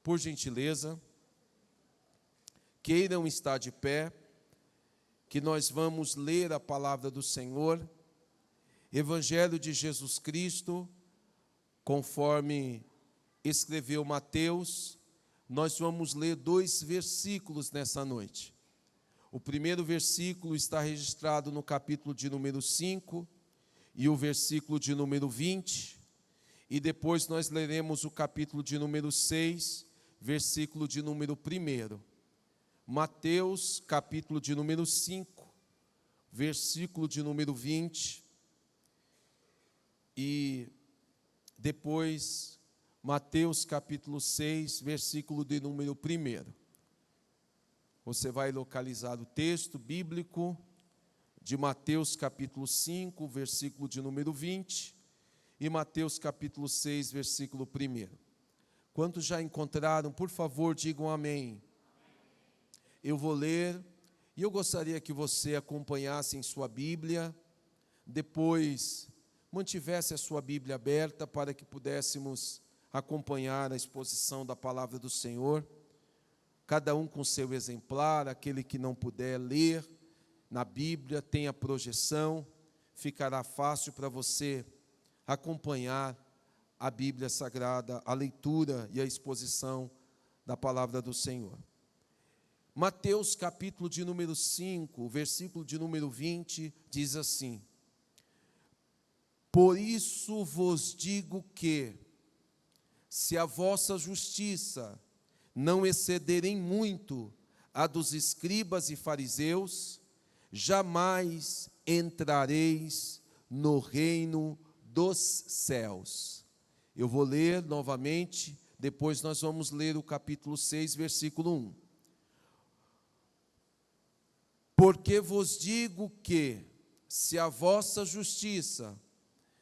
por gentileza, queiram estar de pé, que nós vamos ler a palavra do Senhor, Evangelho de Jesus Cristo, conforme escreveu Mateus. Nós vamos ler 2 versículos nessa noite. O primeiro versículo está registrado no capítulo de número 5 e o versículo de número 20. E depois nós leremos o capítulo de número 6, versículo de número 1. Mateus, capítulo de número 5, versículo de número 20. E depois Mateus, capítulo 6, versículo de número 1. Você vai localizar o texto bíblico de Mateus, capítulo 5, versículo de número 20. E Mateus, capítulo 6, versículo 1. Quantos já encontraram, por favor, digam amém. Eu vou ler, e eu gostaria que você acompanhasse em sua Bíblia, depois mantivesse a sua Bíblia aberta para que pudéssemos acompanhar a exposição da palavra do Senhor, cada um com seu exemplar. Aquele que não puder ler na Bíblia, tem a projeção, ficará fácil para você acompanhar a Bíblia Sagrada, a leitura e a exposição da palavra do Senhor. Mateus, capítulo de número 5, versículo de número 20, diz assim: Por isso vos digo que, se a vossa justiça não excederem muito a dos escribas e fariseus, jamais entrareis no reino dos céus. Eu vou ler novamente, depois nós vamos ler o capítulo 6, versículo 1. Porque vos digo que, se a vossa justiça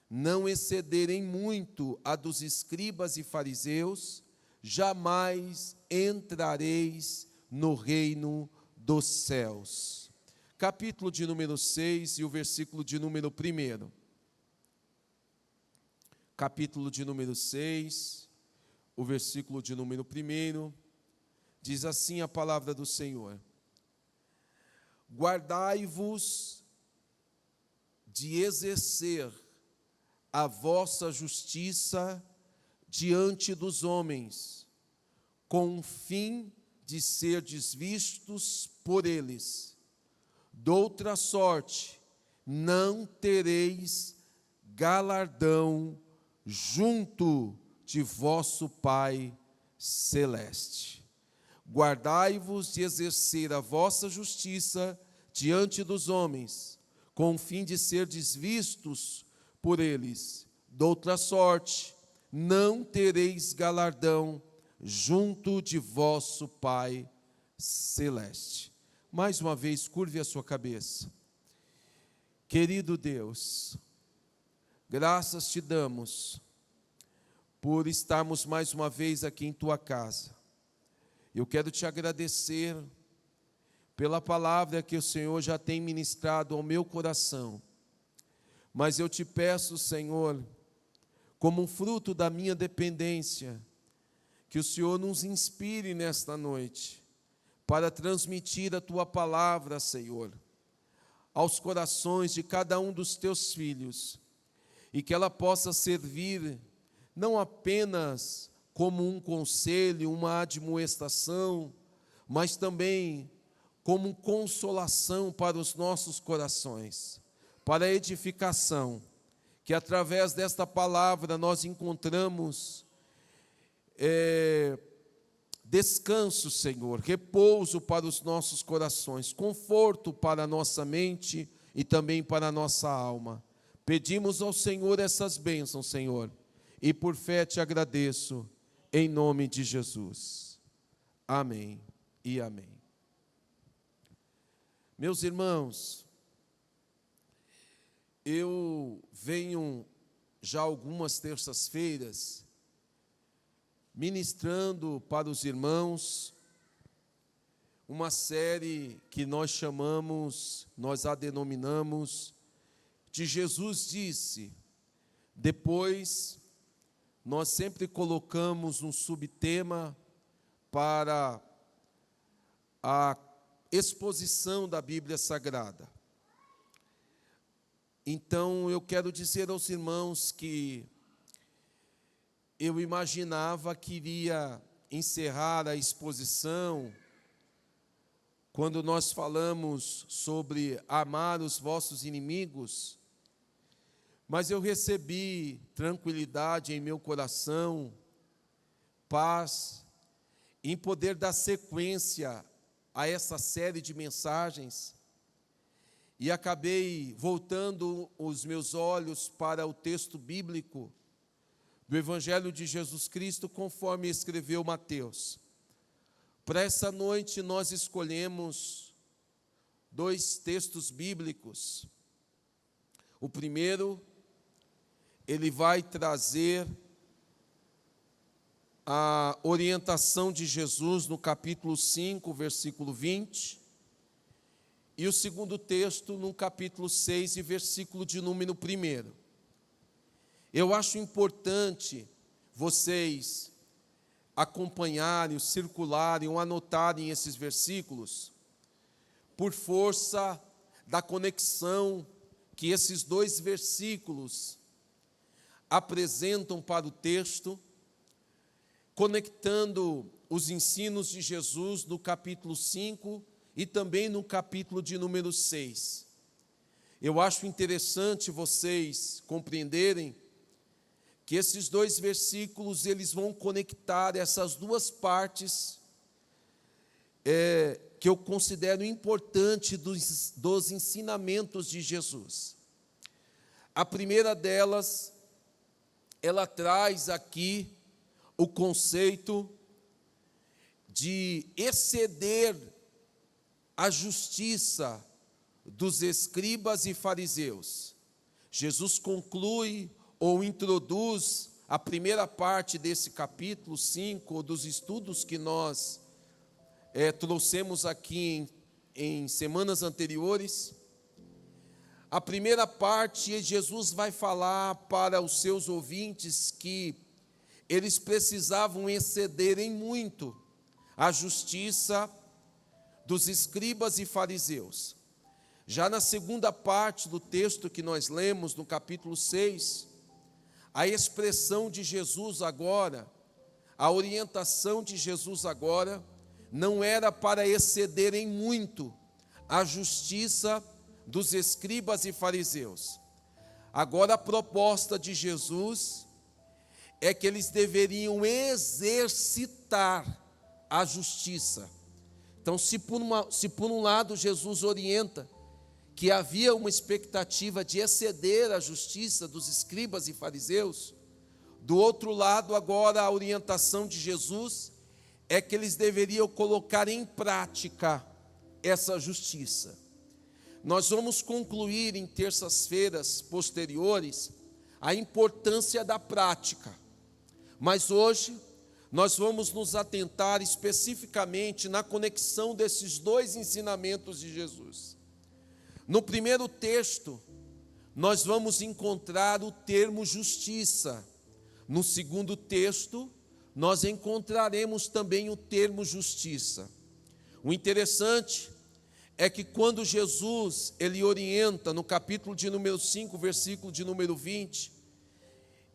não excederem muito a dos escribas e fariseus, jamais entrareis no reino dos céus. Capítulo de número 6 e o versículo de número 1. Capítulo de número 6, o versículo de número 1, diz assim a palavra do Senhor: Guardai-vos de exercer a vossa justiça diante dos homens, com o fim de serdes vistos por eles. Doutra sorte, não tereis galardão junto de vosso Pai celeste. Guardai-vos de exercer a vossa justiça diante dos homens, com o fim de serdes vistos por eles. Doutra sorte, não tereis galardão junto de vosso Pai celeste. Mais uma vez, curve a sua cabeça. Querido Deus, graças te damos por estarmos mais uma vez aqui em tua casa. Eu quero te agradecer pela palavra que o Senhor já tem ministrado ao meu coração. Mas eu te peço, Senhor, como um fruto da minha dependência, que o Senhor nos inspire nesta noite, para transmitir a tua palavra, Senhor, aos corações de cada um dos teus filhos, e que ela possa servir não apenas como um conselho, uma admoestação, mas também como consolação para os nossos corações, para a edificação, que através desta palavra nós encontramos descanso, Senhor, repouso para os nossos corações, conforto para a nossa mente e também para a nossa alma. Pedimos ao Senhor essas bênçãos, Senhor, e por fé te agradeço, em nome de Jesus. Amém e amém. Meus irmãos, eu venho já algumas terças-feiras ministrando para os irmãos uma série que nós a denominamos de Jesus Disse. Depois, nós sempre colocamos um subtema para a exposição da Bíblia Sagrada. Então, eu quero dizer aos irmãos que eu imaginava que iria encerrar a exposição quando nós falamos sobre amar os vossos inimigos, mas eu recebi tranquilidade em meu coração, paz, em poder dar sequência a essa série de mensagens, e acabei voltando os meus olhos para o texto bíblico do Evangelho de Jesus Cristo, conforme escreveu Mateus. Para essa noite nós escolhemos 2 textos bíblicos. O primeiro, ele vai trazer a orientação de Jesus no capítulo 5, versículo 20, e o segundo texto no capítulo 6 e versículo de número 1. Eu acho importante vocês acompanharem, circularem ou anotarem esses versículos, por força da conexão que esses 2 versículos apresentam para o texto, conectando os ensinos de Jesus no capítulo 5 e também no capítulo de número 6. Eu acho interessante vocês compreenderem que esses 2 versículos, eles vão conectar essas 2 partes que eu considero importante dos ensinamentos de Jesus. A primeira delas, ela traz aqui o conceito de exceder a justiça dos escribas e fariseus. Jesus conclui ou introduz a primeira parte desse capítulo 5, dos estudos que nós trouxemos aqui em semanas anteriores. A primeira parte, Jesus vai falar para os seus ouvintes que eles precisavam exceder em muito a justiça dos escribas e fariseus. Já na segunda parte do texto que nós lemos, no capítulo 6, a expressão de Jesus agora, a orientação de Jesus agora, não era para exceder em muito a justiça dos escribas e fariseus. Agora a proposta de Jesus é que eles deveriam exercitar a justiça. Então, se por um lado Jesus orienta que havia uma expectativa de exceder a justiça dos escribas e fariseus, do outro lado, agora a orientação de Jesus é que eles deveriam colocar em prática essa justiça. Nós vamos concluir em terças-feiras posteriores a importância da prática, mas hoje nós vamos nos atentar especificamente na conexão desses 2 ensinamentos de Jesus. No primeiro texto, nós vamos encontrar o termo justiça. No segundo texto, nós encontraremos também o termo justiça. O interessante é que quando Jesus, ele orienta no capítulo de número 5, versículo de número 20,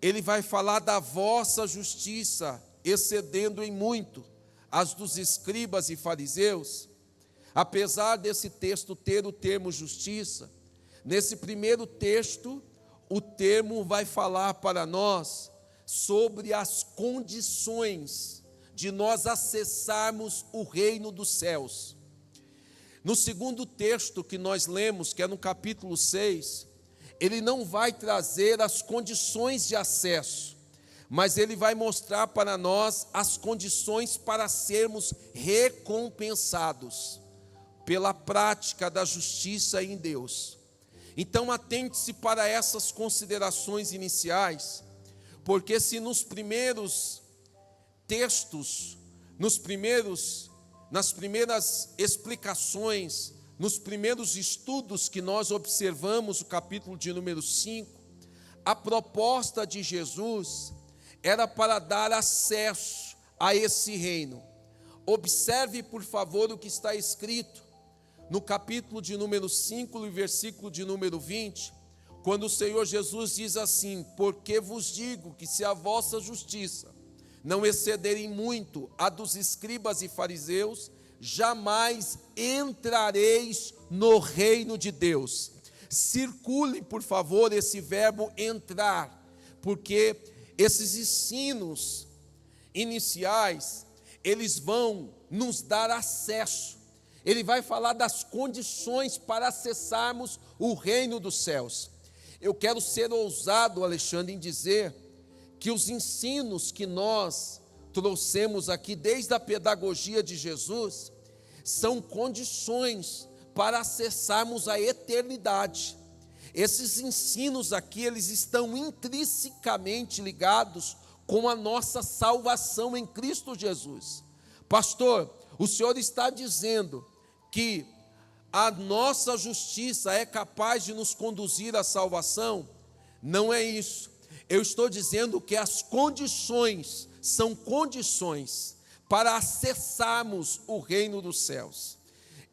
ele vai falar da vossa justiça, excedendo em muito as dos escribas e fariseus. Apesar desse texto ter o termo justiça, nesse primeiro texto, o termo vai falar para nós sobre as condições de nós acessarmos o reino dos céus. No segundo texto que nós lemos, que é no capítulo 6, ele não vai trazer as condições de acesso, mas ele vai mostrar para nós as condições para sermos recompensados pela prática da justiça em Deus. Então atente-se para essas considerações iniciais, porque se nos primeiros textos, nas primeiras explicações, nos primeiros estudos que nós observamos, o capítulo de número 5, a proposta de Jesus era para dar acesso a esse reino. Observe, por favor, o que está escrito no capítulo de número 5, e versículo de número 20, quando o Senhor Jesus diz assim: porque vos digo que se a vossa justiça não excederem muito a dos escribas e fariseus, jamais entrareis no reino de Deus. Circule, por favor, esse verbo entrar, porque esses ensinos iniciais, eles vão nos dar acesso. Ele vai falar das condições para acessarmos o reino dos céus. Eu quero ser ousado, Alexandre, em dizer que os ensinos que nós trouxemos aqui, desde a pedagogia de Jesus, são condições para acessarmos a eternidade. Esses ensinos aqui, eles estão intrinsecamente ligados com a nossa salvação em Cristo Jesus. Pastor, o senhor está dizendo que a nossa justiça é capaz de nos conduzir à salvação? Não é isso. Eu estou dizendo que as condições são condições para acessarmos o reino dos céus.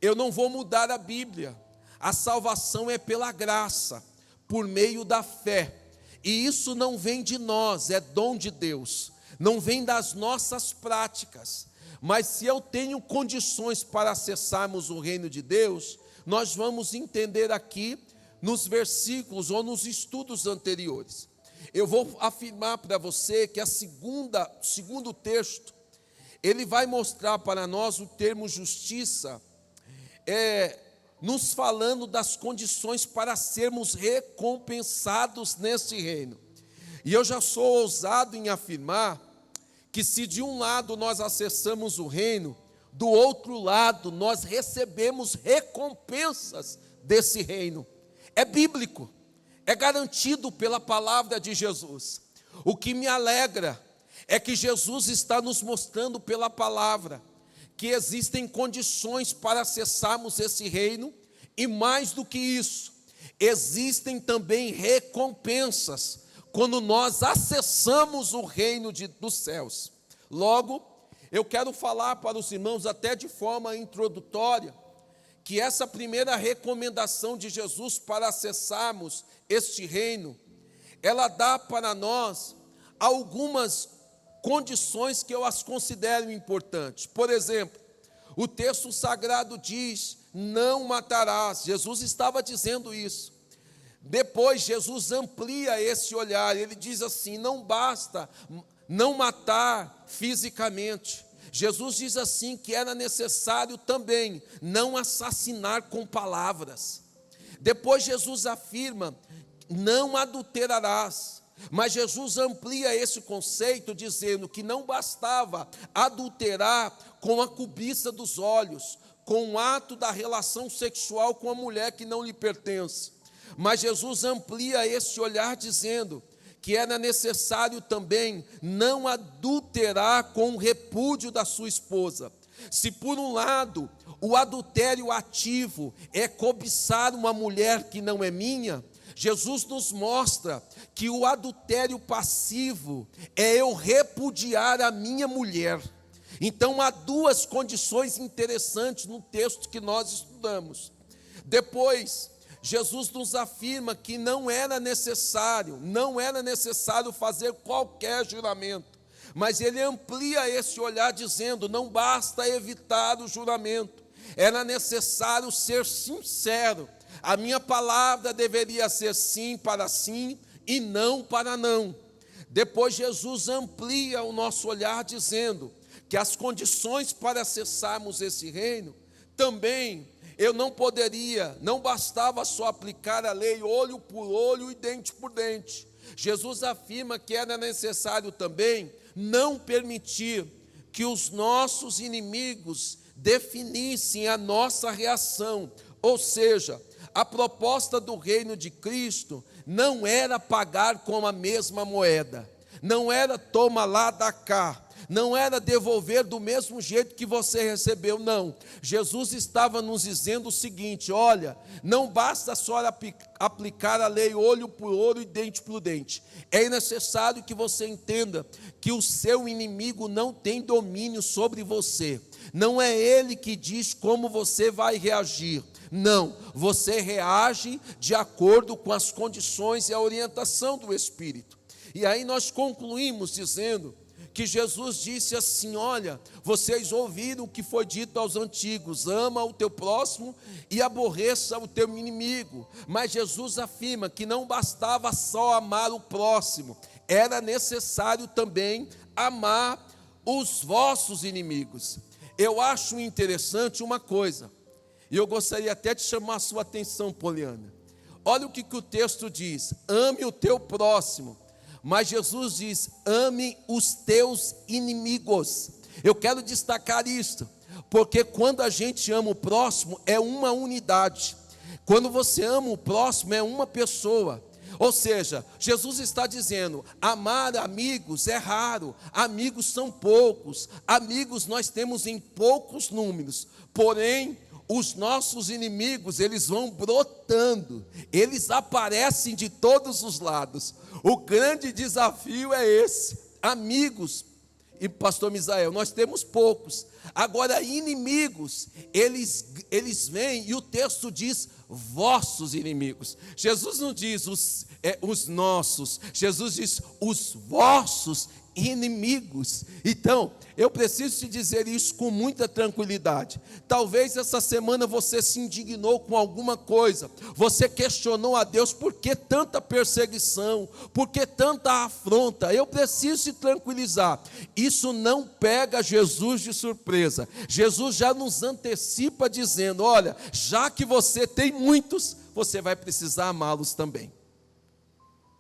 Eu não vou mudar a Bíblia. A salvação é pela graça, por meio da fé. E isso não vem de nós, é dom de Deus. Não vem das nossas práticas. Mas se eu tenho condições para acessarmos o reino de Deus, nós vamos entender aqui nos versículos ou nos estudos anteriores. Eu vou afirmar para você que o segundo texto, ele vai mostrar para nós o termo justiça, nos falando das condições para sermos recompensados neste reino. E eu já sou ousado em afirmar que se de um lado nós acessamos o reino, do outro lado nós recebemos recompensas desse reino. É bíblico, é garantido pela palavra de Jesus. O que me alegra é que Jesus está nos mostrando pela palavra que existem condições para acessarmos esse reino, e mais do que isso, existem também recompensas quando nós acessamos o reino dos céus. Logo, eu quero falar para os irmãos, até de forma introdutória, que essa primeira recomendação de Jesus para acessarmos este reino, ela dá para nós algumas condições que eu as considero importantes. Por exemplo, o texto sagrado diz: não matarás. Jesus estava dizendo isso. Depois Jesus amplia esse olhar, ele diz assim: não basta não matar fisicamente. Jesus diz assim que era necessário também não assassinar com palavras. Depois Jesus afirma: não adulterarás. Mas Jesus amplia esse conceito dizendo que não bastava adulterar com a cobiça dos olhos, com o ato da relação sexual com a mulher que não lhe pertence. Mas Jesus amplia esse olhar dizendo que era necessário também não adulterar com o repúdio da sua esposa. Se por um lado o adultério ativo é cobiçar uma mulher que não é minha, Jesus nos mostra que o adultério passivo é eu repudiar a minha mulher. Então há duas condições interessantes no texto que nós estudamos. Depois, Jesus nos afirma que não era necessário fazer qualquer juramento, mas ele amplia esse olhar dizendo: não basta evitar o juramento, era necessário ser sincero. A minha palavra deveria ser sim para sim e não para não. Depois Jesus amplia o nosso olhar dizendo que as condições para acessarmos esse reino, também não bastava só aplicar a lei olho por olho e dente por dente. Jesus afirma que era necessário também não permitir que os nossos inimigos definissem a nossa reação, ou seja, a proposta do reino de Cristo não era pagar com a mesma moeda, não era toma lá, dá cá, não era devolver do mesmo jeito que você recebeu, não. Jesus estava nos dizendo o seguinte: olha, não basta só aplicar a lei olho por olho e dente por dente, é necessário que você entenda que o seu inimigo não tem domínio sobre você, não é ele que diz como você vai reagir. Não, você reage de acordo com as condições e a orientação do Espírito. E aí nós concluímos dizendo que Jesus disse assim: olha, vocês ouviram o que foi dito aos antigos, ama o teu próximo e aborreça o teu inimigo. Mas Jesus afirma que não bastava só amar o próximo, era necessário também amar os vossos inimigos. Eu acho interessante uma coisa, e eu gostaria até de chamar a sua atenção, Poliana. Olha o que o texto diz: ame o teu próximo. Mas Jesus diz: ame os teus inimigos. Eu quero destacar isto, porque quando a gente ama o próximo, é uma unidade. Quando você ama o próximo, é uma pessoa. Ou seja, Jesus está dizendo: amar amigos é raro, amigos são poucos, amigos nós temos em poucos números, porém, os nossos inimigos, eles vão brotando, eles aparecem de todos os lados. O grande desafio é esse: amigos, e pastor Misael, nós temos poucos. Agora, inimigos, eles vêm, e o texto diz vossos inimigos. Jesus não diz os nossos, Jesus diz os vossos inimigos. Então, eu preciso te dizer isso com muita tranquilidade. Talvez essa semana você se indignou com alguma coisa, você questionou a Deus: por que tanta perseguição, por que tanta afronta? Eu preciso te tranquilizar, isso não pega Jesus de surpresa. Jesus já nos antecipa dizendo: olha, já que você tem muitos, você vai precisar amá-los também.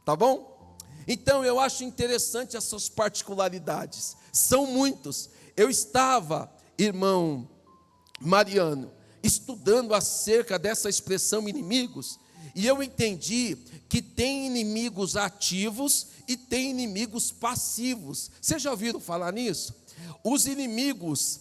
Tá bom? Então eu acho interessante essas particularidades, são muitos. Eu estava, irmão Mariano, estudando acerca dessa expressão inimigos, e eu entendi que tem inimigos ativos e tem inimigos passivos. Vocês já ouviram falar nisso? Os inimigos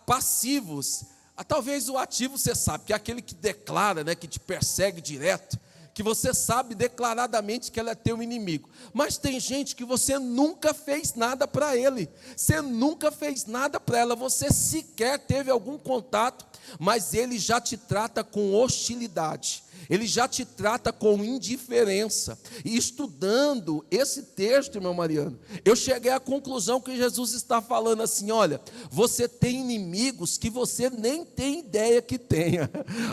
passivos, talvez o ativo você sabe, que é aquele que declara, né, que te persegue direto, que você sabe declaradamente que ela é teu inimigo. Mas tem gente que você nunca fez nada para ele, você nunca fez nada para ela, você sequer teve algum contato, mas ele já te trata com hostilidade, ele já te trata com indiferença. E estudando esse texto, irmão Mariano, eu cheguei à conclusão que Jesus está falando assim: olha, você tem inimigos que você nem tem ideia que tenha.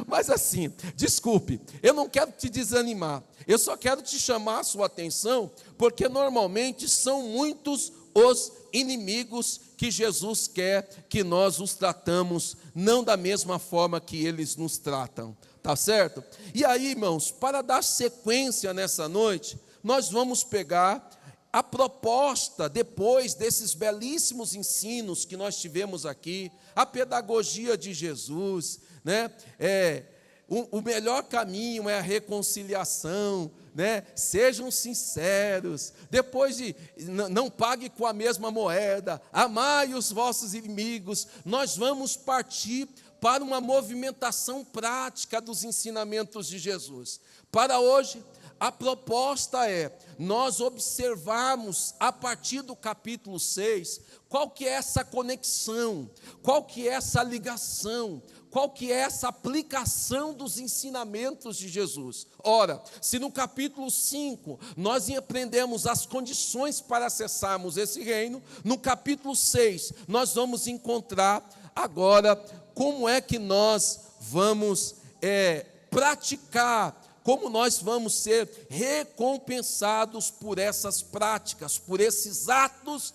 Mas assim, desculpe, eu não quero te desanimar, eu só quero te chamar a sua atenção, porque normalmente são muitos os inimigos que Jesus quer que nós os tratamos, não da mesma forma que eles nos tratam. Tá certo? E aí, irmãos, para dar sequência nessa noite, nós vamos pegar a proposta, depois desses belíssimos ensinos que nós tivemos aqui, a pedagogia de Jesus, né? O melhor caminho é a reconciliação, né? Sejam sinceros, depois de não pague com a mesma moeda, amai os vossos inimigos. Nós vamos partir para uma movimentação prática dos ensinamentos de Jesus. Para hoje, a proposta é nós observarmos a partir do capítulo 6, qual que é essa conexão, qual que é essa ligação, qual que é essa aplicação dos ensinamentos de Jesus. Ora, se no capítulo 5 nós aprendemos as condições para acessarmos esse reino, no capítulo 6 nós vamos encontrar agora como é que nós vamos praticar, como nós vamos ser recompensados por essas práticas, por esses atos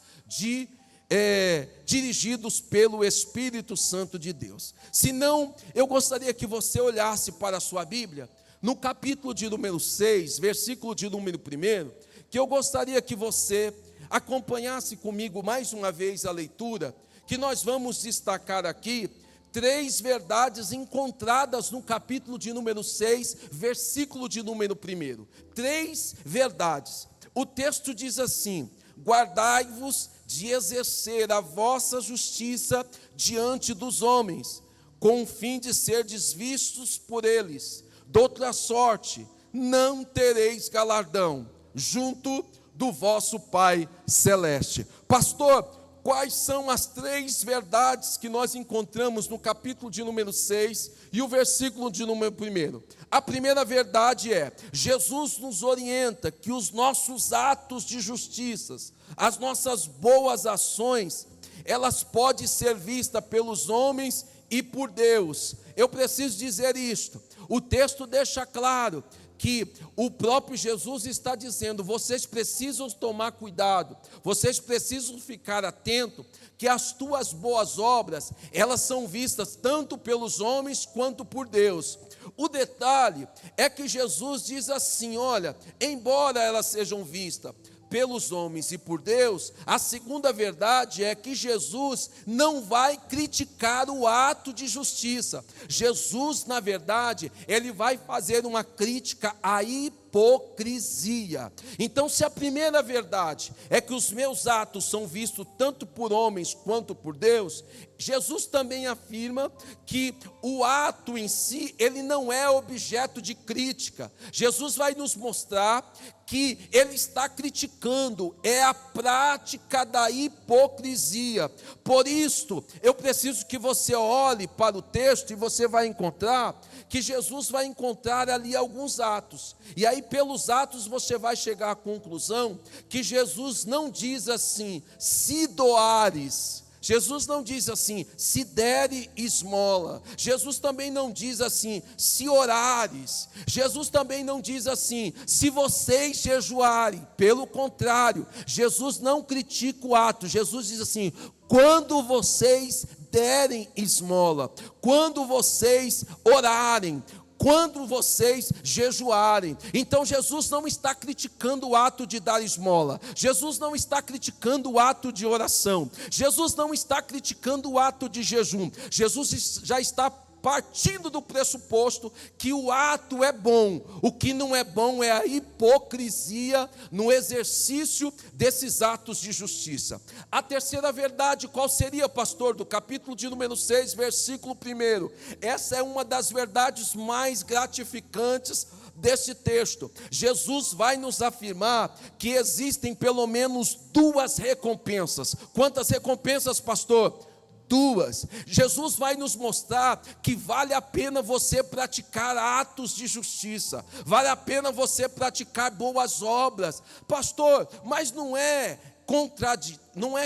dirigidos pelo Espírito Santo de Deus. Se não, eu gostaria que você olhasse para a sua Bíblia, no capítulo de número 6, versículo de número 1, que eu gostaria que você acompanhasse comigo mais uma vez a leitura, que nós vamos destacar aqui 3 verdades encontradas no capítulo de número 6, versículo de número 1. 3 verdades. O texto diz assim: guardai-vos de exercer a vossa justiça diante dos homens, com o fim de serdes vistos por eles. De outra sorte, não tereis galardão junto do vosso Pai Celeste. Pastor, quais são as 3 verdades que nós encontramos no capítulo de número 6 e o versículo de número 1? A primeira verdade é: Jesus nos orienta que os nossos atos de justiça, as nossas boas ações, elas podem ser vistas pelos homens e por Deus. Eu preciso dizer isto. O texto deixa claro que o próprio Jesus está dizendo: vocês precisam tomar cuidado, vocês precisam ficar atentos, que as tuas boas obras, elas são vistas tanto pelos homens quanto por Deus. O detalhe é que Jesus diz assim: olha, embora elas sejam vistas pelos homens e por Deus, a segunda verdade é que Jesus não vai criticar o ato de justiça. Jesus, na verdade, ele vai fazer uma crítica à hipocrisia. Então, se a primeira verdade é que os meus atos são vistos tanto por homens quanto por Deus, Jesus também afirma que o ato em si, ele não é objeto de crítica. Jesus vai nos mostrar que ele está criticando é a prática da hipocrisia. Por isso, eu preciso que você olhe para o texto e você vai encontrar que Jesus vai encontrar ali alguns atos. E aí, pelos atos, você vai chegar à conclusão que Jesus não diz assim: se doares. Jesus não diz assim: se dere esmola. Jesus também não diz assim: se orares. Jesus também não diz assim: se vocês jejuarem. Pelo contrário, Jesus não critica o ato. Jesus diz assim: quando vocês derem esmola, quando vocês orarem, quando vocês jejuarem. Então Jesus não está criticando o ato de dar esmola, Jesus não está criticando o ato de oração, Jesus não está criticando o ato de jejum. Jesus já está partindo do pressuposto que o ato é bom. O que não é bom é a hipocrisia no exercício desses atos de justiça. A terceira verdade, qual seria, pastor? Do capítulo de número 6, versículo 1. Essa é uma das verdades mais gratificantes desse texto. Jesus vai nos afirmar que existem pelo menos 2 recompensas. Quantas recompensas, pastor? 2. Jesus vai nos mostrar que vale a pena você praticar atos de justiça, vale a pena você praticar boas obras. Pastor, mas não é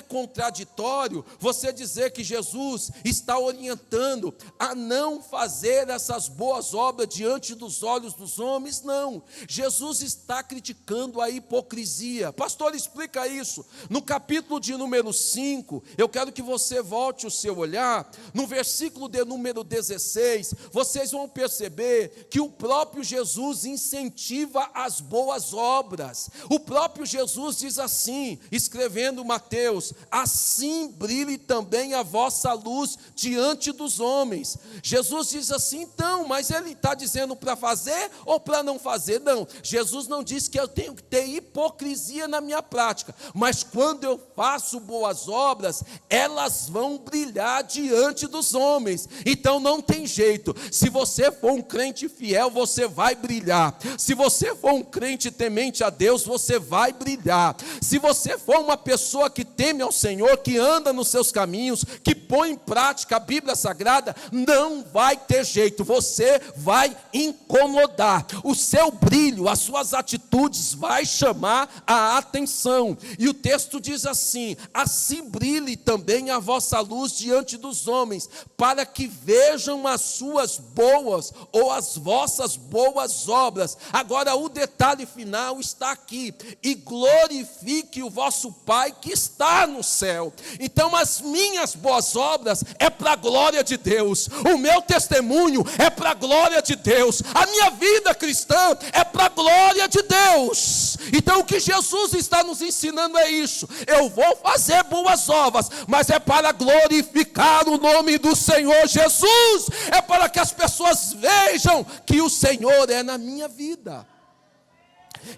contraditório você dizer que Jesus está orientando a não fazer essas boas obras diante dos olhos dos homens? Não, Jesus está criticando a hipocrisia. Pastor, explica isso. No capítulo de número 5, eu quero que você volte o seu olhar, no versículo de número 16, vocês vão perceber que o próprio Jesus incentiva as boas obras. O próprio Jesus diz assim, escrevendo Mateus: assim brilhe também a vossa luz diante dos homens. Jesus diz assim, então, mas ele está dizendo para fazer ou para não fazer? Não, Jesus não diz que eu tenho que ter hipocrisia na minha prática, mas quando eu faço boas obras, elas vão brilhar diante dos homens. Então não tem jeito, se você for um crente fiel, você vai brilhar. Se você for um crente temente a Deus, você vai brilhar. Se você for uma pessoa que teme ao Senhor, que anda nos seus caminhos, que põe em prática a Bíblia Sagrada, não vai ter jeito, você vai incomodar. O seu brilho, as suas atitudes vai chamar a atenção. E o texto diz assim: assim brilhe também a vossa luz diante dos homens, para que vejam as suas boas ou as vossas boas obras. Agora o detalhe final está aqui: e glorifique o vosso Pai que está no céu. Então as minhas boas obras é para a glória de Deus, o meu testemunho é para a glória de Deus, a minha vida cristã é para a glória de Deus. Então o que Jesus está nos ensinando é isso: eu vou fazer boas obras, mas é para glorificar o nome do Senhor Jesus, é para que as pessoas vejam que o Senhor é na minha vida.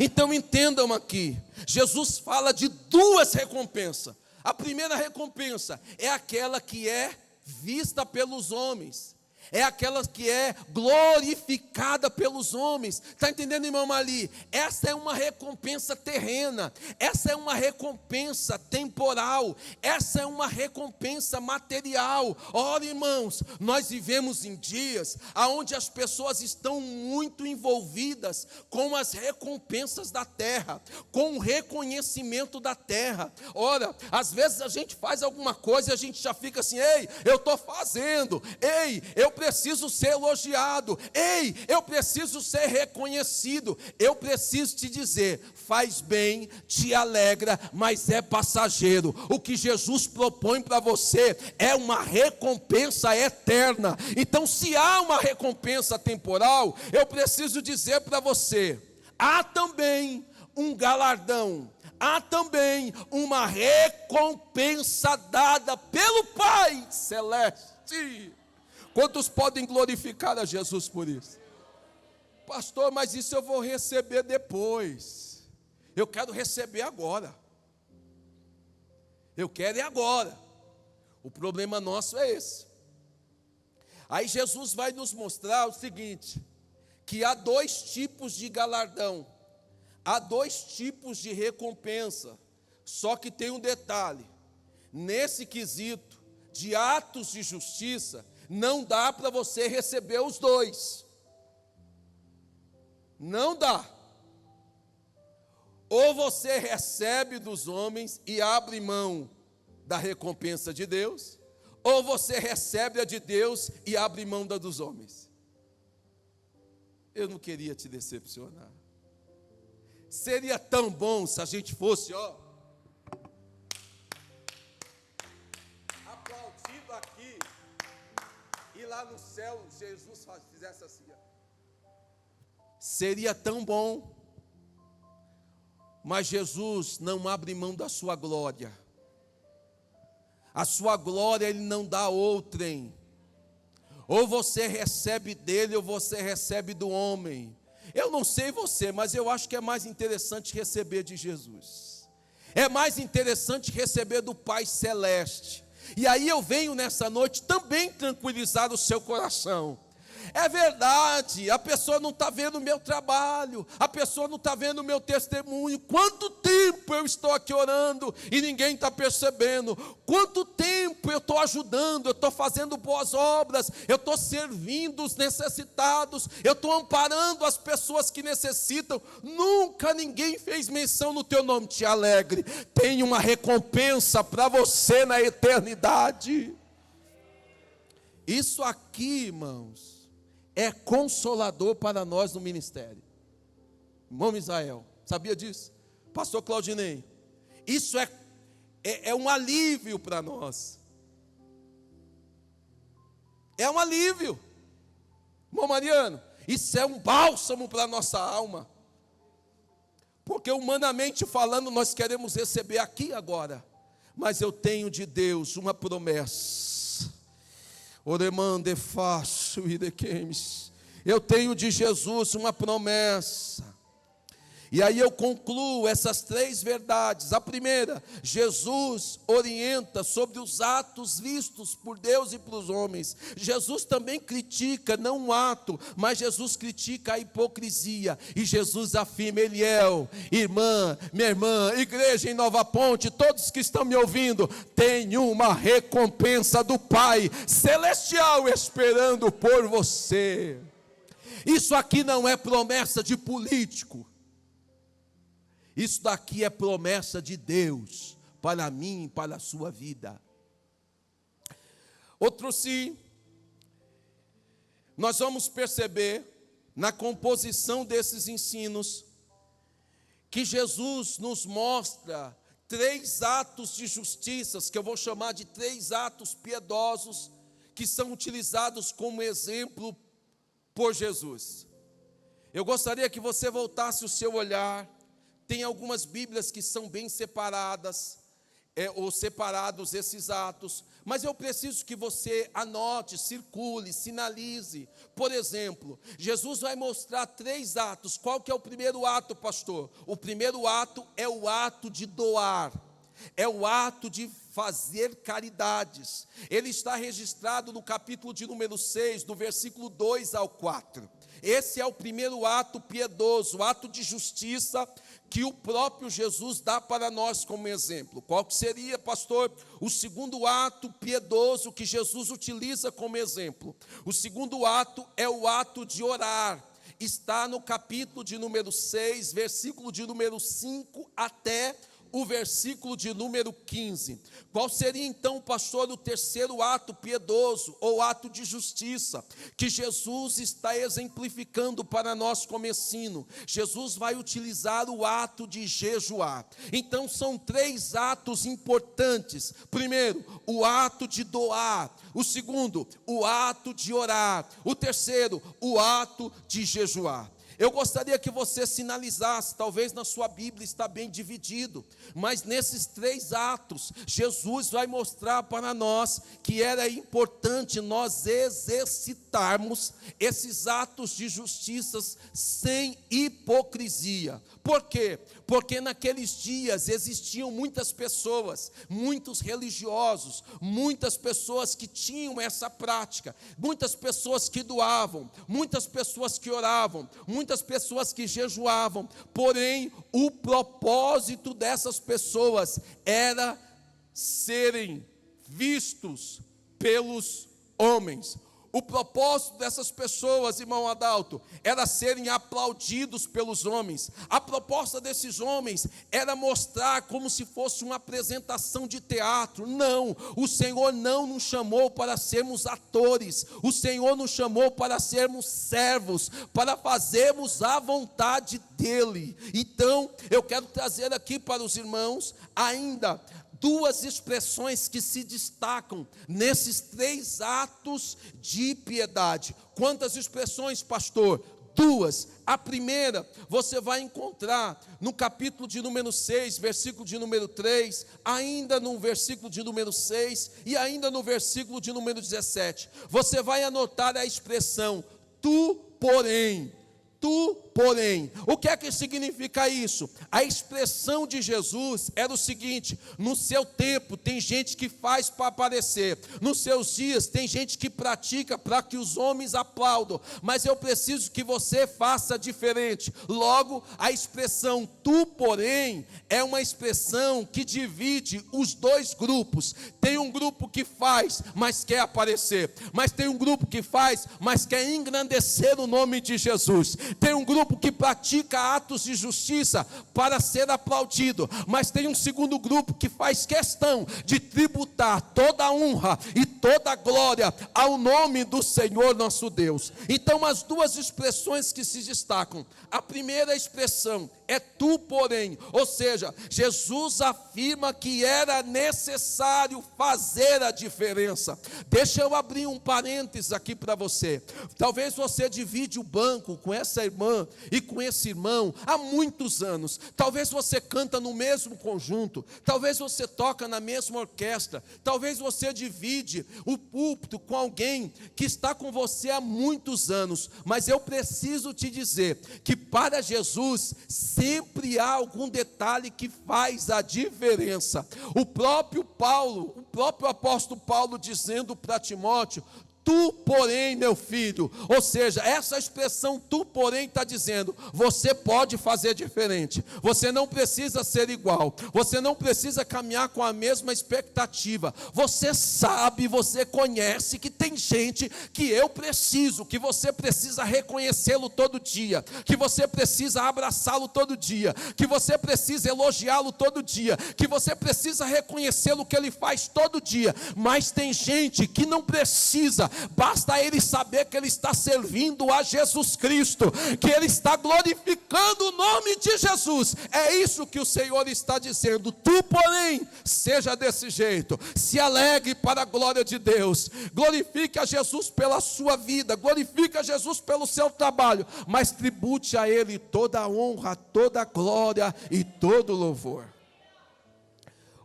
Então entendam aqui, Jesus fala de 2 recompensas. A primeira recompensa é aquela que é vista pelos homens. É aquela que é glorificada pelos homens. Está entendendo, irmão Mali? Essa é uma recompensa terrena. Essa é uma recompensa temporal. Essa é uma recompensa material. Ora, irmãos, nós vivemos em dias onde as pessoas estão muito envolvidas com as recompensas da terra, com o reconhecimento da terra. Ora, às vezes a gente faz alguma coisa e a gente já fica assim: ei, eu estou fazendo. Ei, eu preciso ser elogiado. Ei, eu preciso ser reconhecido. Eu preciso te dizer: faz bem, te alegra, mas é passageiro. O que Jesus propõe para você é uma recompensa eterna. Então, se há uma recompensa temporal, eu preciso dizer para você: há também um galardão, há também uma recompensa dada pelo Pai Celeste. Quantos podem glorificar a Jesus por isso? Pastor, mas isso eu vou receber depois. Eu quero receber agora. Eu quero agora. O problema nosso é esse. Aí Jesus vai nos mostrar o seguinte: que há dois tipos de galardão, há dois tipos de recompensa. Só que tem um detalhe: nesse quesito de atos de justiça, não dá para você receber os dois. Não dá. Ou você recebe dos homens e abre mão da recompensa de Deus, ou você recebe a de Deus e abre mão da dos homens. Eu não queria te decepcionar. Seria tão bom se a gente fosse, aplaudido aqui, e lá no céu Jesus fizesse assim. Seria tão bom. Mas Jesus não abre mão da sua glória. A sua glória Ele não dá outrem. Ou você recebe dele, ou você recebe do homem. Eu não sei você, mas eu acho que é mais interessante receber de Jesus. É mais interessante receber do Pai Celeste. E aí eu venho nessa noite também tranquilizar o seu coração. É verdade, a pessoa não está vendo o meu trabalho, a pessoa não está vendo o meu testemunho. Quanto tempo eu estou aqui orando e ninguém está percebendo? Quanto tempo eu estou ajudando, eu estou fazendo boas obras, eu estou servindo os necessitados, eu estou amparando as pessoas que necessitam. Nunca ninguém fez menção no teu nome. Te alegre, tem uma recompensa para você na eternidade. Isso aqui, irmãos, é consolador para nós no ministério. Irmão Israel, sabia disso? Pastor Claudinei, isso é um alívio para nós. É um alívio. Irmão Mariano, isso é um bálsamo para a nossa alma. Porque humanamente falando, nós queremos receber aqui agora. Mas eu tenho de Deus uma promessa. Eu tenho de Jesus uma promessa. E aí eu concluo essas três verdades. A primeira, Jesus orienta sobre os atos vistos por Deus e para os homens. Jesus também critica, não um ato, mas Jesus critica a hipocrisia. E Jesus afirma: Eliel, irmã, minha irmã, igreja em Nova Ponte, todos que estão me ouvindo, tem uma recompensa do Pai Celestial esperando por você. Isso aqui não é promessa de político. Isso daqui é promessa de Deus para mim e para a sua vida. Outro sim, nós vamos perceber na composição desses ensinos que Jesus nos mostra três atos de justiça, que eu vou chamar de três atos piedosos, que são utilizados como exemplo por Jesus. Eu gostaria que você voltasse o seu olhar. Tem algumas Bíblias que são bem separadas, ou separados esses atos, mas eu preciso que você anote, circule, sinalize. Por exemplo, Jesus vai mostrar três atos. Qual que é o primeiro ato, pastor? O primeiro ato é o ato de doar. é o ato de fazer caridades. Ele está registrado no capítulo de número 6, do versículo 2 ao 4. Esse é o primeiro ato piedoso, o ato de justiça que o próprio Jesus dá para nós como exemplo. Qual que seria, pastor, o segundo ato piedoso que Jesus utiliza como exemplo? O segundo ato é o ato de orar. Está no capítulo de número 6, versículo de número 5 até o versículo de número 15. Qual seria então, pastor, o terceiro ato piedoso, ou ato de justiça, que Jesus está exemplificando para nós como ensino? Jesus vai utilizar o ato de jejuar. Então são três atos importantes. Primeiro, o ato de doar. O segundo, o ato de orar. O terceiro, o ato de jejuar. Eu gostaria que você sinalizasse, talvez na sua Bíblia está bem dividido, mas nesses três atos, Jesus vai mostrar para nós que era importante nós exercitarmos esses atos de justiça sem hipocrisia. Por quê? Porque naqueles dias existiam muitas pessoas, muitos religiosos, muitas pessoas que tinham essa prática, muitas pessoas que doavam, muitas pessoas que oravam, muitas pessoas que jejuavam, porém o propósito dessas pessoas era serem vistos pelos homens. O propósito dessas pessoas, irmão Adalto, era serem aplaudidos pelos homens. A proposta desses homens era mostrar como se fosse uma apresentação de teatro. Não, o Senhor não nos chamou para sermos atores. O Senhor nos chamou para sermos servos, para fazermos a vontade dEle. Então, eu quero trazer aqui para os irmãos ainda duas expressões que se destacam nesses três atos de piedade. Quantas expressões, pastor? Duas. A primeira, você vai encontrar no capítulo de número 6, versículo de número 3, ainda no versículo de número 6 e ainda no versículo de número 17. Você vai anotar a expressão, tu, porém. Tu, porém, o que é que significa isso? A expressão de Jesus era o seguinte: no seu tempo tem gente que faz para aparecer, nos seus dias tem gente que pratica para que os homens aplaudam, mas eu preciso que você faça diferente. Logo, a expressão tu, porém, é uma expressão que divide os dois grupos. Tem um grupo que faz, mas quer aparecer, mas tem um grupo que faz, mas quer engrandecer o nome de Jesus. Tem um grupo que pratica atos de justiça para ser aplaudido, mas tem um segundo grupo que faz questão de tributar toda a honra e toda a glória ao nome do Senhor nosso Deus. Então, as duas expressões que se destacam, a primeira expressão é tu, porém, ou seja, Jesus afirma que era necessário fazer a diferença. Deixa eu abrir um parênteses aqui para você. Talvez você divide o banco com essa irmã e com esse irmão há muitos anos. Talvez você canta no mesmo conjunto, talvez você toca na mesma orquestra, talvez você divide o púlpito com alguém que está com você há muitos anos, mas eu preciso te dizer que para Jesus sempre há algum detalhe que faz a diferença. O próprio apóstolo Paulo dizendo para Timóteo, tu, porém, meu filho, ou seja, essa expressão tu, porém, está dizendo, você pode fazer diferente, você não precisa ser igual, você não precisa caminhar com a mesma expectativa, você sabe, você conhece que tem gente que que você precisa reconhecê-lo todo dia, que você precisa abraçá-lo todo dia, que você precisa elogiá-lo todo dia, que você precisa reconhecê-lo que ele faz todo dia, mas tem gente que não precisa. Basta ele saber que ele está servindo a Jesus Cristo, que ele está glorificando o nome de Jesus. É isso que o Senhor está dizendo. Tu, porém, seja desse jeito, se alegre para a glória de Deus, glorifique a Jesus pela sua vida, glorifique a Jesus pelo seu trabalho, mas tribute a ele toda a honra, toda a glória e todo o louvor.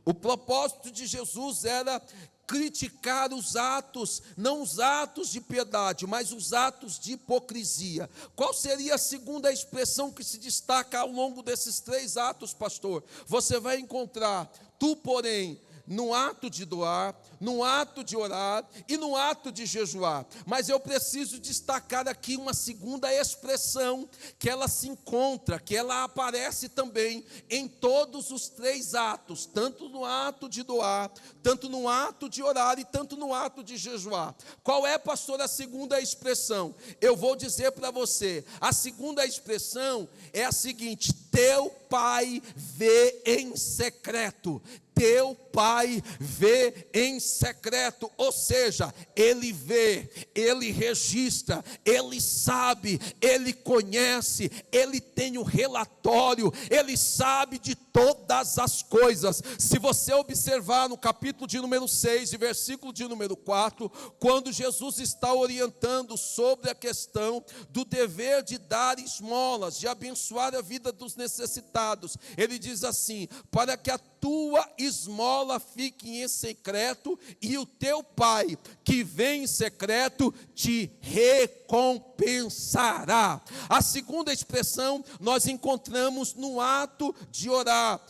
O propósito de Jesus era criticar os atos, não os atos de piedade, mas os atos de hipocrisia. Qual seria a segunda expressão que se destaca ao longo desses três atos, pastor? Você vai encontrar Tu, porém, no ato de doar, no ato de orar e no ato de jejuar. Mas eu preciso destacar aqui uma segunda expressão, que ela se encontra, que ela aparece também em todos os três atos, tanto no ato de doar, tanto no ato de orar e tanto no ato de jejuar. Qual é, pastor, a segunda expressão? Eu vou dizer para você, a segunda expressão é a seguinte: teu Pai vê em secreto. Teu Pai vê em secreto, ou seja, Ele vê, Ele registra, Ele sabe, Ele conhece, Ele tem o relatório, Ele sabe de todas as coisas. Se você observar no capítulo de número 6 e versículo de número 4, quando Jesus está orientando sobre a questão do dever de dar esmolas, de abençoar a vida dos necessitados, Ele diz assim: para que a tua esmola fique em secreto, e o teu Pai, que vem em secreto, te recompensará. A segunda expressão nós encontramos no ato de orar.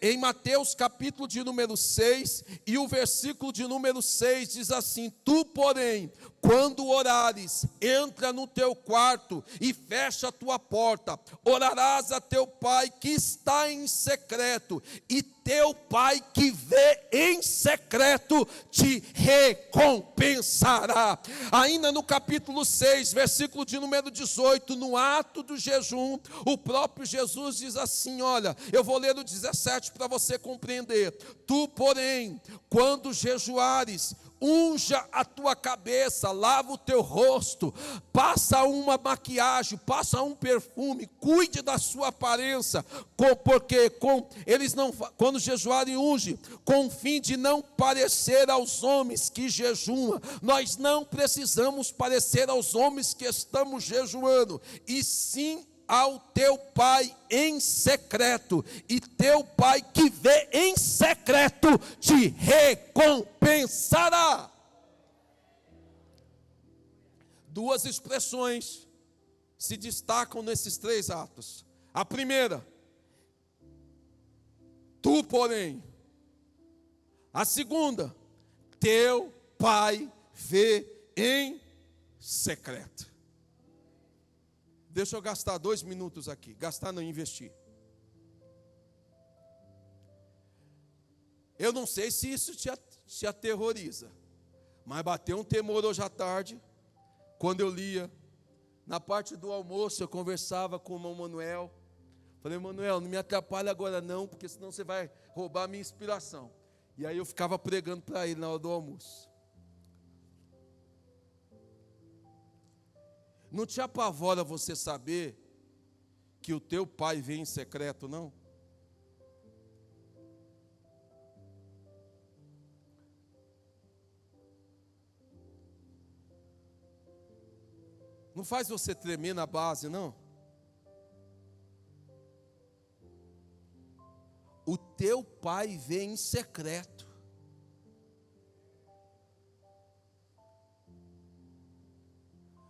Em Mateus capítulo de número 6, e o versículo de número 6 diz assim: tu, porém, quando orares, entra no teu quarto e fecha a tua porta, orarás a teu Pai que está em secreto, e teu Pai que vê em secreto te recompensará. Ainda no capítulo 6, versículo de número 18, no ato do jejum, o próprio Jesus diz assim, olha, eu vou ler o 17 para você compreender: tu, porém, quando jejuares, unja a tua cabeça, lava o teu rosto, passa uma maquiagem, passa um perfume, cuide da sua aparência, porque quando jejuarem, unge, com o fim de não parecer aos homens que jejuam. Nós não precisamos parecer aos homens que estamos jejuando, e sim ao teu Pai em secreto, e teu Pai que vê em secreto te recompensará. Duas expressões se destacam nesses três atos. A primeira, tu, porém. A segunda, teu Pai vê em secreto. Deixa eu gastar 2 minutos aqui. Gastar não, investir. Eu não sei se isso te aterroriza, mas bateu um temor hoje à tarde, quando eu lia. Na parte do almoço eu conversava com o irmão Manuel. Falei: Manuel, não me atrapalha agora não, porque senão você vai roubar a minha inspiração. E aí eu ficava pregando para ele na hora do almoço. Não te apavora você saber que o teu Pai vem em secreto, não? Não faz você tremer na base, não? O teu Pai vem em secreto.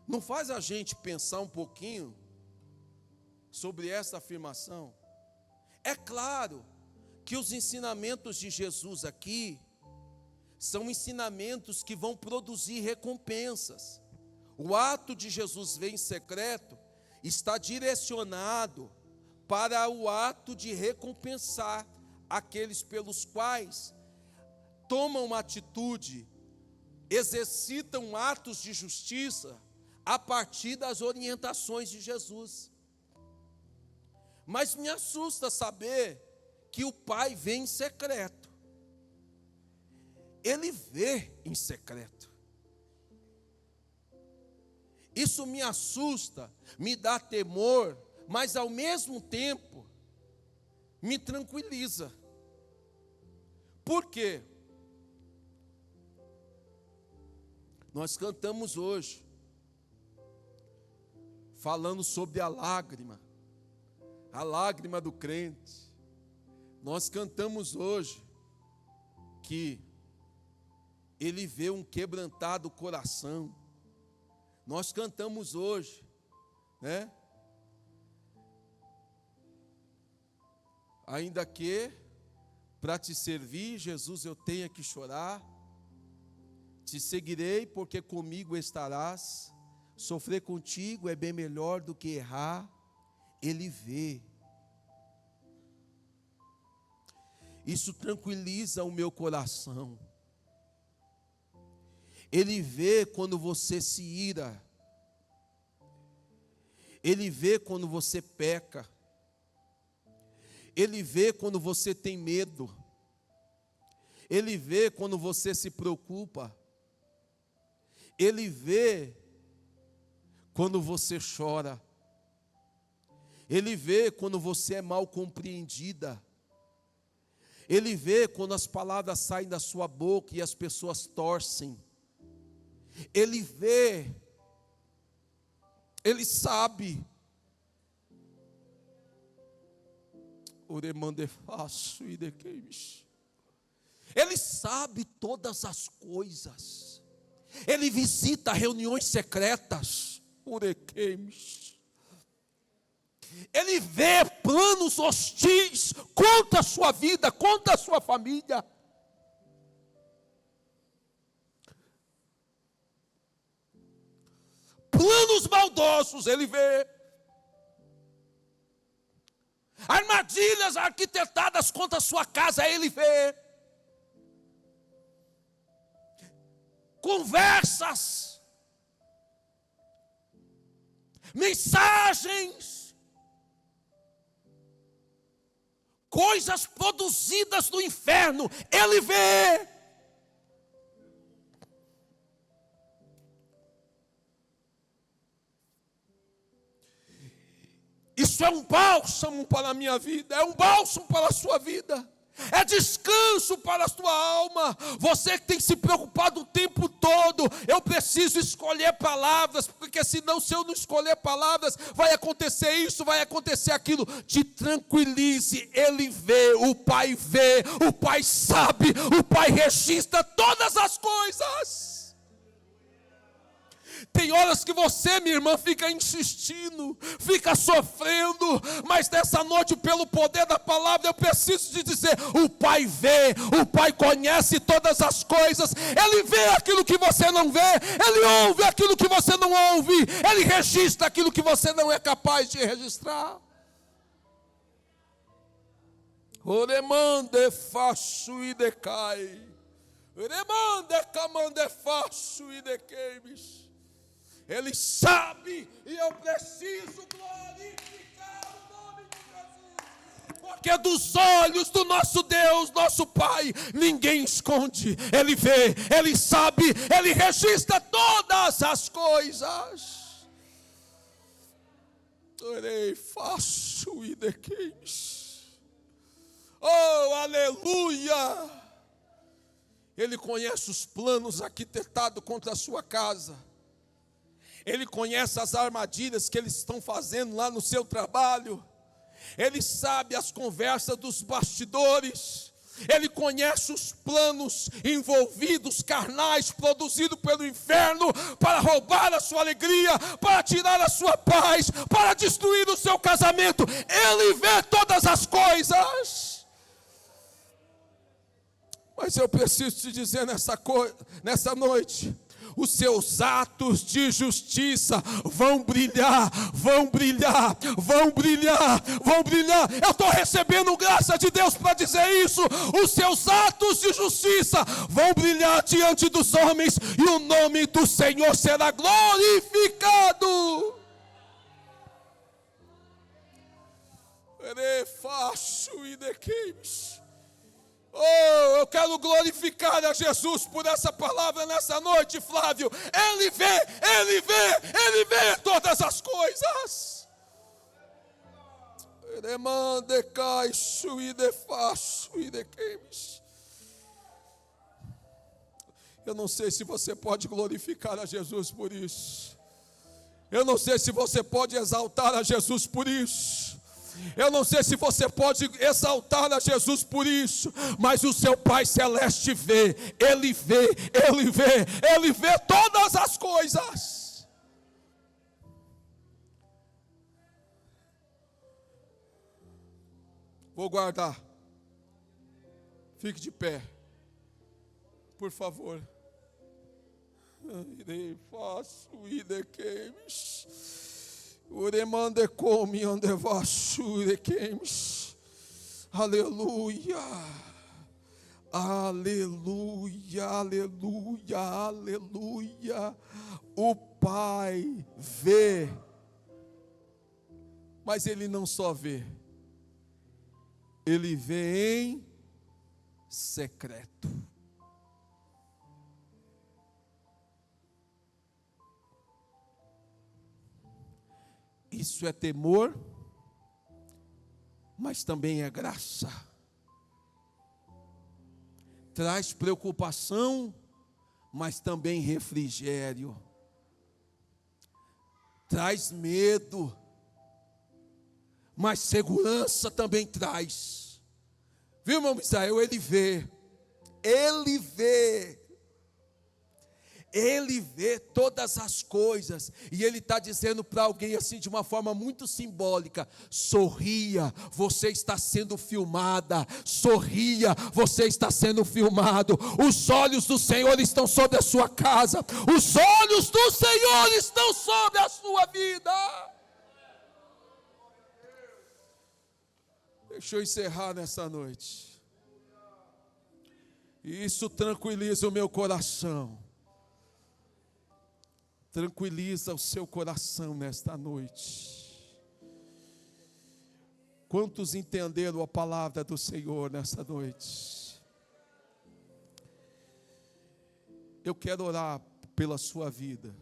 Não faz a gente pensar um pouquinho sobre essa afirmação? É claro que os ensinamentos de Jesus aqui são ensinamentos que vão produzir recompensas. O ato de Jesus ver em secreto está direcionado para o ato de recompensar aqueles pelos quais tomam uma atitude, exercitam atos de justiça a partir das orientações de Jesus. Mas me assusta saber que o Pai vê em secreto. Ele vê em secreto. Isso me assusta, me dá temor, mas ao mesmo tempo me tranquiliza. Por quê? Nós cantamos hoje, falando sobre a lágrima do crente. Nós cantamos hoje que ele vê um quebrantado coração. Nós cantamos hoje, né? Ainda que Para te servir, Jesus, eu tenho que chorar. Te seguirei, porque comigo estarás. Sofrer contigo é bem melhor do que errar. Ele vê. Isso tranquiliza o meu coração. Ele vê quando você se ira. Ele vê quando você peca. Ele vê quando você tem medo. Ele vê quando você se preocupa. Ele vê quando você chora. Ele vê quando você é mal compreendida. Ele vê quando as palavras saem da sua boca e as pessoas torcem. Ele vê. Ele sabe. Ele sabe todas as coisas. Ele visita reuniões secretas. Ele vê planos hostis contra a sua vida, contra a sua família. Planos maldosos, ele vê. Armadilhas arquitetadas contra a sua casa, ele vê. Conversas, mensagens, coisas produzidas no inferno, ele vê. Isso é um bálsamo para a minha vida, é um bálsamo para a sua vida, é descanso para a sua alma. Você que tem se preocupado o tempo todo, eu preciso escolher palavras, porque senão, se eu não escolher palavras, vai acontecer isso, vai acontecer aquilo. Te tranquilize, ele vê, o Pai sabe, o Pai registra todas as coisas. Tem horas que você, minha irmã, fica insistindo, fica sofrendo, mas nessa noite, pelo poder da palavra, eu preciso te dizer: o Pai vê, o Pai conhece todas as coisas, Ele vê aquilo que você não vê, Ele ouve aquilo que você não ouve, Ele registra aquilo que você não é capaz de registrar. Oremande faço e decai, oremande camande faço e dequeimes. Ele sabe, e eu preciso glorificar o nome de Jesus, porque dos olhos do nosso Deus, nosso Pai, ninguém esconde. Ele vê, Ele sabe, Ele registra todas as coisas. Orei, faço e dequeis. Oh, aleluia! Ele conhece os planos arquitetados contra a sua casa. Ele conhece as armadilhas que eles estão fazendo lá no seu trabalho. Ele sabe as conversas dos bastidores. Ele conhece os planos envolvidos, carnais, produzidos pelo inferno, para roubar a sua alegria, para tirar a sua paz, para destruir o seu casamento. Ele vê todas as coisas. Mas eu preciso te dizer nessa noite: os seus atos de justiça vão brilhar, vão brilhar, vão brilhar, vão brilhar. Eu estou recebendo graça de Deus para dizer isso. Os seus atos de justiça vão brilhar diante dos homens, e o nome do Senhor será glorificado. Faço e dequeis. Oh, eu quero glorificar a Jesus por essa palavra nessa noite, Flávio. Ele vê, Ele vê, Ele vê todas as coisas. Eu não sei se você pode glorificar a Jesus por isso. Eu não sei se você pode exaltar a Jesus por isso. Eu não sei se você pode exaltar a Jesus por isso, mas o seu Pai Celeste vê, Ele vê, Ele vê, Ele vê todas as coisas. Vou guardar. Fique de pé, por favor. Irei faço idequemes. Uremande come onde vaso idequemes. Aleluia. Aleluia, aleluia, aleluia. O Pai vê, mas Ele não só vê, Ele vê em secreto. Isso é temor, mas também é graça. Traz preocupação, mas também refrigério. Traz medo, mas segurança também traz. Viu, irmão Misael? Ele vê. Ele vê. Ele vê todas as coisas, e Ele está dizendo para alguém assim, de uma forma muito simbólica: sorria, você está sendo filmada, sorria, você está sendo filmado. Os olhos do Senhor estão sobre a sua casa, os olhos do Senhor estão sobre a sua vida. Deixa eu encerrar nessa noite, e isso tranquiliza o meu coração. Tranquiliza o seu coração nesta noite. Quantos entenderam a palavra do Senhor nesta noite? Eu quero orar pela sua vida.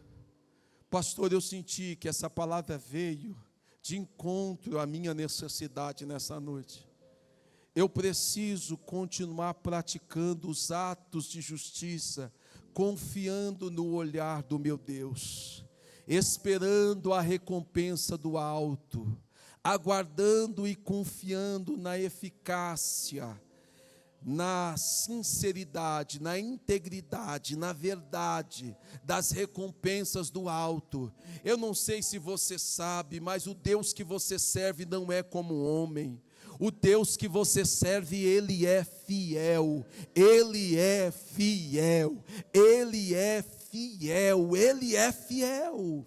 Pastor, eu senti que essa palavra veio de encontro à minha necessidade nessa noite. Eu preciso continuar praticando os atos de justiça, confiando no olhar do meu Deus, esperando a recompensa do alto, aguardando e confiando na eficácia, na sinceridade, na integridade, na verdade das recompensas do alto. Eu não sei se você sabe, mas o Deus que você serve não é como homem. O Deus que você serve, Ele é fiel, Ele é fiel, Ele é fiel, Ele é fiel.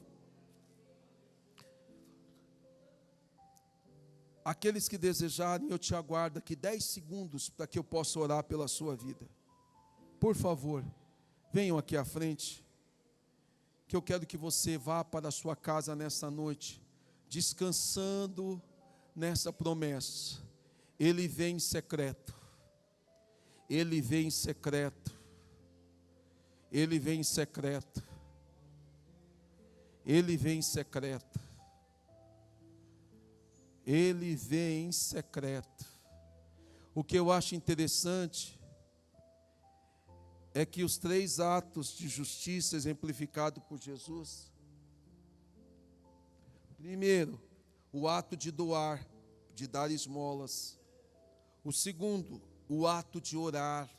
Aqueles que desejarem, eu te aguardo aqui 10 segundos para que eu possa orar pela sua vida. Por favor, venham aqui à frente, que eu quero que você vá para a sua casa nessa noite, descansando nessa promessa. Ele vem em secreto, Ele vem em secreto, Ele vem em secreto, Ele vem em secreto, Ele vem em secreto. O que eu acho interessante é que os 3 atos de justiça exemplificados por Jesus: primeiro, o ato de doar, de dar esmolas. O segundo, o ato de orar.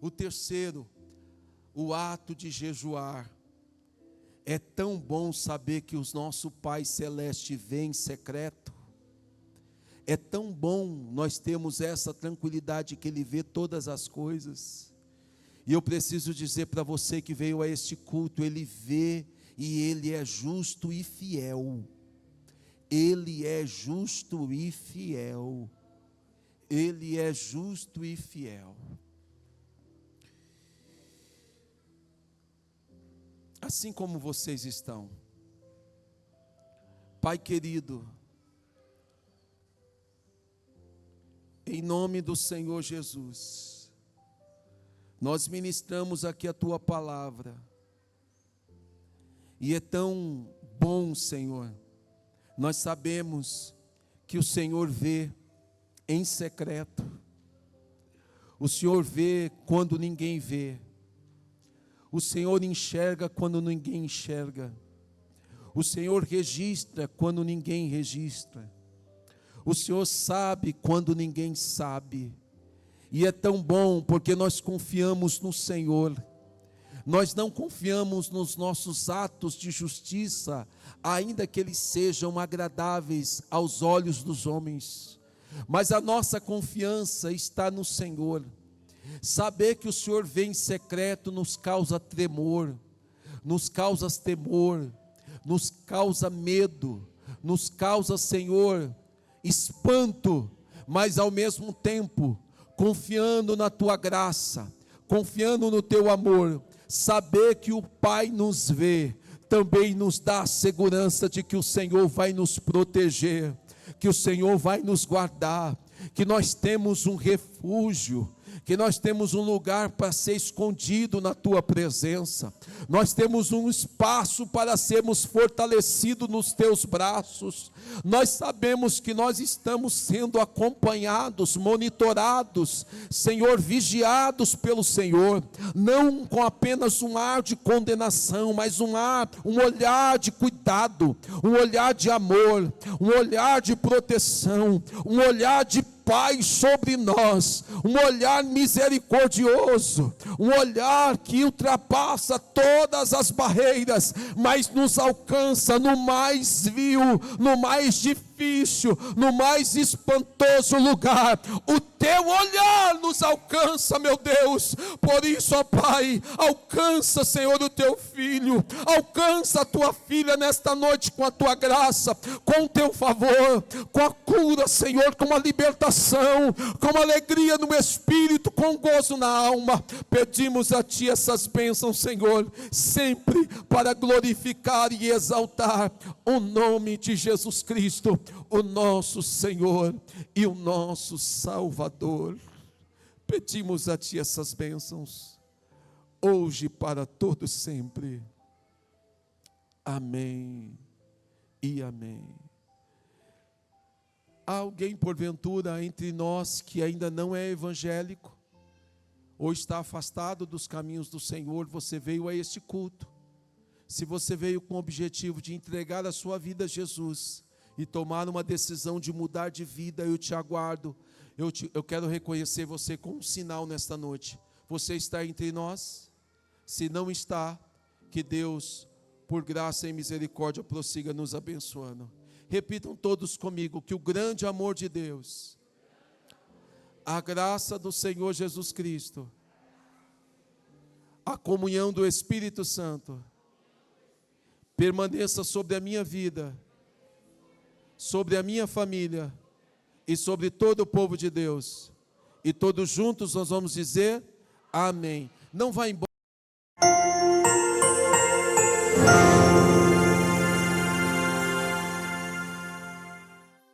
O terceiro, o ato de jejuar. É tão bom saber que o nosso Pai Celeste vem em secreto. É tão bom nós termos essa tranquilidade que Ele vê todas as coisas. E eu preciso dizer para você que veio a este culto, Ele vê e Ele é justo e fiel. Ele é justo e fiel. Ele é justo e fiel. Assim como vocês estão, Pai querido, em nome do Senhor Jesus, nós ministramos aqui a Tua palavra, e é tão bom, Senhor, nós sabemos que o Senhor vê em secreto, o Senhor vê quando ninguém vê, o Senhor enxerga quando ninguém enxerga, o Senhor registra quando ninguém registra, o Senhor sabe quando ninguém sabe, e é tão bom porque nós confiamos no Senhor. Nós não confiamos nos nossos atos de justiça, ainda que eles sejam agradáveis aos olhos dos homens. mas a nossa confiança está no Senhor. Saber que o Senhor vem em secreto nos causa tremor, nos causa temor, nos causa medo, nos causa, Senhor, espanto, mas ao mesmo tempo, confiando na Tua graça, confiando no Teu amor, saber que o Pai nos vê, também nos dá a segurança de que o Senhor vai nos proteger, que o Senhor vai nos guardar, que nós temos um refúgio, que nós temos um lugar para ser escondido na Tua presença, nós temos um espaço para sermos fortalecidos nos Teus braços. Nós sabemos que nós estamos sendo acompanhados, monitorados, Senhor, vigiados pelo Senhor, não com apenas um ar de condenação, mas um olhar de cuidado, um olhar de amor, um olhar de proteção, um olhar de Pai sobre nós, um olhar misericordioso, um olhar que ultrapassa todas as barreiras, mas nos alcança no mais vil, no mais difícil, no mais espantoso lugar. O Teu olhar nos alcança, meu Deus. Por isso, ó Pai, alcança, Senhor, o Teu filho, alcança a Tua filha nesta noite com a Tua graça, com o Teu favor, com a cura, Senhor, com a libertação, com alegria no espírito, com gozo na alma. Pedimos a Ti essas bênçãos, Senhor, sempre para glorificar e exaltar o nome de Jesus Cristo, o nosso Senhor e o nosso Salvador. Pedimos a Ti essas bênçãos, hoje para todos sempre. Amém e amém. Há alguém porventura entre nós que ainda não é evangélico, ou está afastado dos caminhos do Senhor? Você veio a este culto. Se você veio com o objetivo de entregar a sua vida a Jesus e tomar uma decisão de mudar de vida, eu te aguardo. Eu quero reconhecer você com um sinal nesta noite. Você está entre nós? Se não está, que Deus, por graça e misericórdia, prossiga nos abençoando. Repitam todos comigo que o grande amor de Deus, a graça do Senhor Jesus Cristo, a comunhão do Espírito Santo, permaneça sobre a minha vida, sobre a minha família e sobre todo o povo de Deus. E todos juntos nós vamos dizer amém. Não vá embora.